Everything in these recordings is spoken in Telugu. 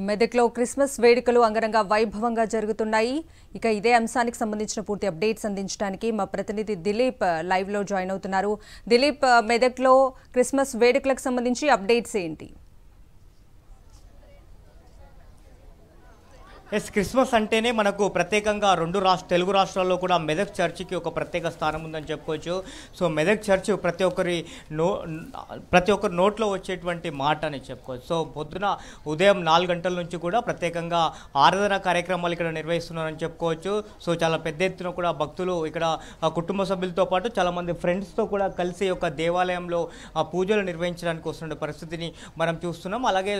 మెదక్లో క్రిస్మస్ వేడుకలు అంగరంగ వైభవంగా జరుగుతున్నాయి. ఇక ఇదే అంశానికి సంబంధించిన పూర్తి అప్డేట్స్ అందించడానికి మా ప్రతినిధి దిలీప్ లైవ్ లో జాయిన్ అవుతున్నారు. దిలీప్, మెదక్లో క్రిస్మస్ వేడుకలకు సంబంధించి అప్డేట్స్ ఏంటి? క్రిస్మస్ అంటేనే మనకు ప్రత్యేకంగా తెలుగు రాష్ట్రాల్లో కూడా మెదక్ చర్చికి ఒక ప్రత్యేక స్థానం ఉందని చెప్పుకోవచ్చు. సో మెదక్ చర్చ్ ప్రతి ఒక్కరి నోట్లో వచ్చేటువంటి మాట అని చెప్పుకోవచ్చు. సో పొద్దున ఉదయం 4 గంటల నుంచి కూడా ప్రత్యేకంగా ఆరాధన కార్యక్రమాలు ఇక్కడ నిర్వహిస్తున్నారని చెప్పుకోవచ్చు. సో చాలా పెద్ద ఎత్తున కూడా భక్తులు ఇక్కడ కుటుంబ సభ్యులతో పాటు చాలామంది ఫ్రెండ్స్తో కూడా కలిసి ఒక దేవాలయంలో పూజలు నిర్వహించడానికి వస్తున్న పరిస్థితిని మనం చూస్తున్నాం. అలాగే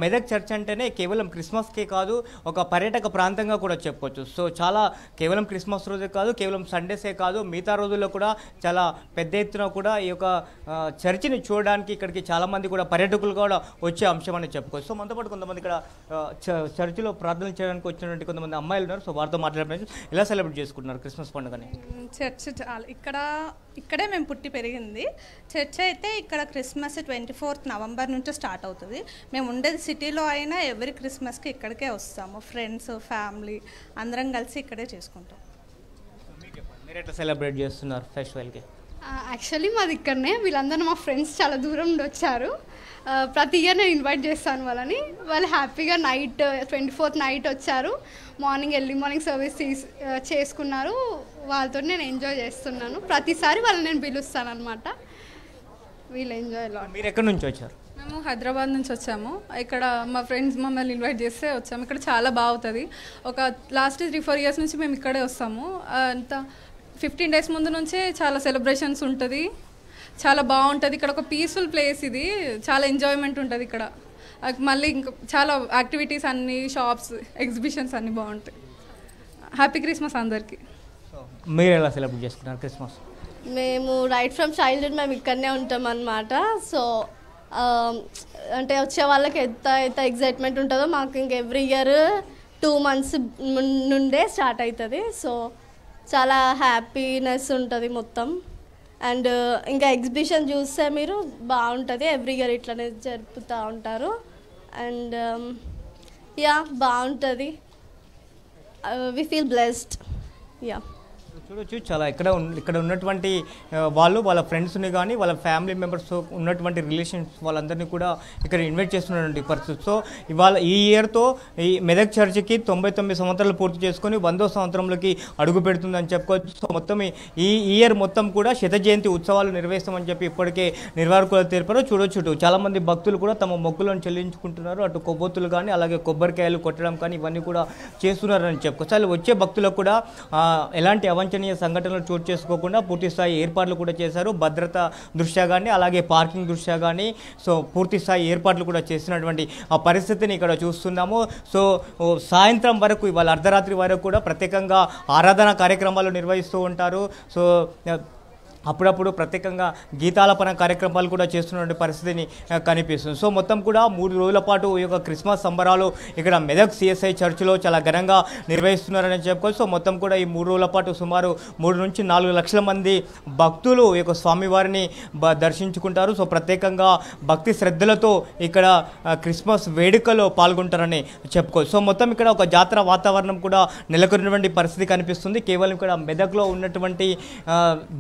మెదక్ చర్చ్ అంటేనే కేవలం క్రిస్మస్కే కాదు, ఒక పర్యాటక ప్రాంతంగా కూడా చెప్పుకోవచ్చు. సో చాలా కేవలం క్రిస్మస్ రోజే కాదు, కేవలం సండేసే కాదు, మిగతా రోజుల్లో కూడా చాలా పెద్ద ఎత్తున కూడా ఈ యొక్క చర్చిని చూడడానికి ఇక్కడికి చాలామంది కూడా పర్యాటకులు కూడా వచ్చే అంశం అని చెప్పుకోవచ్చు. సో మనతో పాటు కొంతమంది ఇక్కడ చర్చిలో ప్రార్థన చేయడానికి వచ్చినటువంటి కొంతమంది అమ్మాయిలు ఉన్నారు. సో వారితో మాట్లాడడానికి ఎలా సెలబ్రేట్ చేసుకుంటున్నారు క్రిస్మస్ పండుగని? చర్చ్ ఇక్కడే మేము పుట్టి పెరిగింది. చర్చ్ అయితే ఇక్కడ క్రిస్మస్ 24th నవంబర్ నుంచి స్టార్ట్ అవుతుంది. మేము ఉండేది సిటీలో అయినా ఎవరి క్రిస్మస్కి ఇక్కడికే వస్తాము. ఫ్రెండ్స్, ఫ్యామిలీ అందరం కలిసి ఇక్కడే చేసుకుంటాం. మీరు ఎట్లా సెలబ్రేట్ చేస్తున్నారు ఫెస్టివల్కి? యాక్చువల్లీ మాది ఇక్కడనే. వీళ్ళందరూ మా ఫ్రెండ్స్ చాలా దూరం నుండి వచ్చారు. ప్రతి ఇయర్ నేను ఇన్వైట్ చేస్తాను వాళ్ళని. వాళ్ళు హ్యాపీగా 24th నైట్ వచ్చారు. ఎర్లీ మార్నింగ్ సర్వీస్ చేసుకున్నారు. వాళ్ళతో నేను ఎంజాయ్ చేస్తున్నాను. ప్రతిసారి వాళ్ళని నేను పిలుస్తాను అనమాట. వీళ్ళు ఎంజాయ్. మీరు ఎక్కడి నుంచి వచ్చారు? మేము హైదరాబాద్ నుంచి వచ్చాము. ఇక్కడ మా ఫ్రెండ్స్ మమ్మల్ని ఇన్వైట్ చేస్తే వచ్చాము. ఇక్కడ చాలా బాగుంటుంది. ఒక లాస్ట్ 3-4 ఇయర్స్ నుంచి మేము ఇక్కడే వస్తాము. అంత 15 days ముందు నుంచే చాలా సెలబ్రేషన్స్ ఉంటుంది. చాలా బాగుంటుంది. ఇక్కడ ఒక పీస్ఫుల్ ప్లేస్. ఇది చాలా ఎంజాయ్మెంట్ ఉంటుంది ఇక్కడ. మళ్ళీ ఇంకా చాలా యాక్టివిటీస్ అన్నీ, షాప్స్, ఎగ్జిబిషన్స్ అన్నీ బాగుంటాయి. హ్యాపీ క్రిస్మస్ అందరికీ. మీరు ఎలా సెలబ్రేట్ చేసుకున్నారు క్రిస్మస్? మేము రైట్ ఫ్రమ్ చైల్డ్హుడ్ మేము ఇక్కడనే ఉంటాం అన్నమాట. సో అంటే వచ్చే వాళ్ళకి ఎంత ఎగ్జైట్మెంట్ ఉంటుందో మాకు ఇంక ఎవ్రీ ఇయర్ 2 months నుండే స్టార్ట్ అవుతుంది. సో చాలా హ్యాపీనెస్ ఉంటుంది మొత్తం. అండ్ ఇంకా ఎగ్జిబిషన్ చూస్తే మీరు బాగుంటుంది. ఎవ్రీ ఇయర్ ఇట్లనే జరుపుతూ ఉంటారు. అండ్ బాగుంటుంది. We feel blessed. చూడొచ్చు చాలా ఇక్కడ ఉన్నటువంటి వాళ్ళ ఫ్రెండ్స్ని కానీ వాళ్ళ ఫ్యామిలీ మెంబర్స్ ఉన్నటువంటి రిలేషన్స్ వాళ్ళందరినీ కూడా ఇక్కడ ఇన్వైట్ చేస్తున్నటువంటి పరిస్థితి. సో ఇవాళ ఈ ఇయర్తో ఈ మెదక్ చర్చికి 99 సంవత్సరాలు పూర్తి చేసుకొని 100వ సంవత్సరంలోకి అడుగు పెడుతుందని చెప్పుకోవచ్చు. సో మొత్తం ఈ ఇయర్ మొత్తం కూడా శత జయంతి ఉత్సవాలు నిర్వహిస్తామని చెప్పి ఇప్పటికే నిర్వాహకులు తెలిపారు. చూడొచ్చు చాలామంది భక్తులు కూడా తమ మొక్కులను చెల్లించుకుంటున్నారు. అటు కొవ్వొత్తులు కానీ అలాగే కొబ్బరికాయలు కొట్టడం కానీ ఇవన్నీ కూడా చేస్తున్నారని చెప్పుకోవచ్చు. అలా వచ్చే భక్తులకు కూడా ఎలాంటి అవంచనీయ సంఘటనలు చోటు చేసుకోకుండా పూర్తి స్థాయి ఏర్పాట్లు కూడా చేశారు. భద్రత దృష్ట్యా కానీ అలాగే పార్కింగ్ దృష్ట్యా కానీ సో పూర్తి స్థాయి ఏర్పాట్లు కూడా చేసినటువంటి ఆ పరిస్థితిని ఇక్కడ చూస్తున్నాము. సో సాయంత్రం వరకు ఇవాళ అర్ధరాత్రి వరకు కూడా ప్రత్యేకంగా ఆరాధన కార్యక్రమాలు నిర్వహిస్తూ ఉంటారు. సో అప్పుడప్పుడు ప్రత్యేకంగా గీతాలపన కార్యక్రమాలు కూడా చేస్తున్న పరిస్థితిని కనిపిస్తుంది. సో మొత్తం కూడా 3 రోజుల పాటు ఈ యొక్క క్రిస్మస్ సంబరాలు ఇక్కడ మెదక్ CSI చర్చిలో చాలా ఘనంగా నిర్వహిస్తున్నారని చెప్పుకోవచ్చు. సో మొత్తం కూడా ఈ 3 రోజుల పాటు సుమారు 3 నుంచి 4 లక్షల మంది భక్తులు ఈ యొక్క స్వామివారిని దర్శించుకుంటారు. సో ప్రత్యేకంగా భక్తి శ్రద్ధలతో ఇక్కడ క్రిస్మస్ వేడుకలో పాల్గొంటారని చెప్పుకోవచ్చు. సో మొత్తం ఇక్కడ ఒక జాతర వాతావరణం కూడా నెలకొన్నటువంటి పరిస్థితి కనిపిస్తుంది. కేవలం ఇక్కడ మెదక్లో ఉన్నటువంటి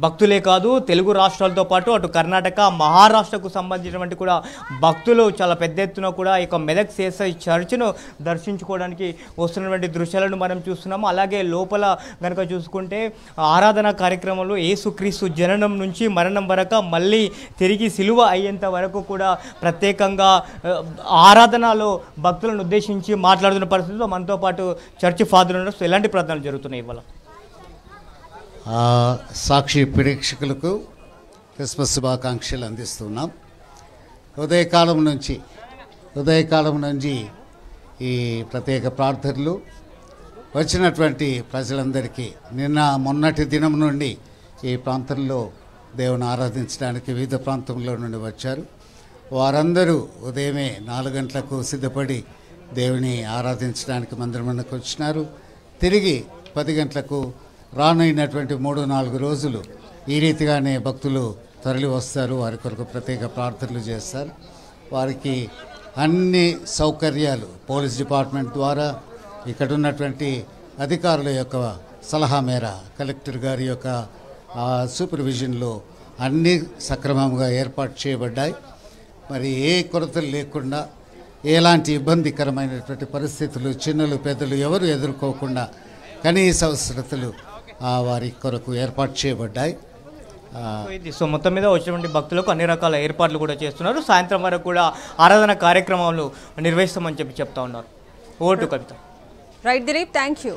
భక్తులే కాదు, తెలుగు రాష్ట్రాలతో పాటు అటు కర్ణాటక, మహారాష్ట్రకు సంబంధించినటువంటి కూడా భక్తులు చాలా పెద్ద ఎత్తున కూడా ఈ యొక్క మెదక్ CSI చర్చ్ను దర్శించుకోవడానికి వస్తున్నటువంటి దృశ్యాలను మనం చూస్తున్నాము. అలాగే లోపల కనుక చూసుకుంటే ఆరాధన కార్యక్రమంలో యేసుక్రీస్తు జననం నుంచి మరణం వరకు మళ్ళీ తిరిగి సిలువ అయ్యేంత వరకు కూడా ప్రత్యేకంగా ఆరాధనలో భక్తులను ఉద్దేశించి మాట్లాడుతున్న పరిస్థితిలో మనతో పాటు చర్చి ఫాదర్ ఉన్నారు. ఎలాంటి ప్రార్థనలు జరుగుతున్నాయి ఇవాళ? సాక్షి ప్రేక్షకులకు క్రిస్మస్ శుభాకాంక్షలు అందిస్తున్నాం. ఉదయకాలం నుంచి ఈ ప్రత్యేక ప్రార్థనలు వచ్చినటువంటి ప్రజలందరికీ మొన్నటి దినం నుండి ఈ ప్రాంతంలో దేవుని ఆరాధించడానికి వివిధ ప్రాంతంలో నుండి వచ్చారు. వారందరూ ఉదయమే 4 గంటలకు సిద్ధపడి దేవుని ఆరాధించడానికి మందిరంలోకి వచ్చినారు. తిరిగి 10 గంటలకు రానున్నటువంటి 3-4 రోజులు ఈ రీతిగానే భక్తులు తరలి వస్తారు. వారి కొరకు ప్రత్యేక ప్రార్థనలు చేస్తారు. వారికి అన్ని సౌకర్యాలు పోలీస్ డిపార్ట్మెంట్ ద్వారా ఇక్కడ ఉన్నటువంటి అధికారుల యొక్క సలహా మేర కలెక్టర్ గారి యొక్క సూపర్విజన్లో అన్నీ సక్రమంగా ఏర్పాటు చేయబడ్డాయి. మరి ఏ కొరతలు లేకుండా ఎలాంటి ఇబ్బందికరమైనటువంటి పరిస్థితులు చిన్నలు పెద్దలు ఎవరు ఎదుర్కోకుండా కనీస అవసరతలు వారి కొరకు ఏర్పాటు చేయబడ్డాయి. సో మొత్తం మీద వచ్చినటువంటి భక్తులకు అన్ని రకాల ఏర్పాట్లు కూడా చేస్తున్నారు. సాయంత్రం వరకు కూడా ఆరాధన కార్యక్రమాలు నిర్వహిస్తామని చెప్తా ఉన్నారు. Vote Kavitha. Right Dilip, thank you.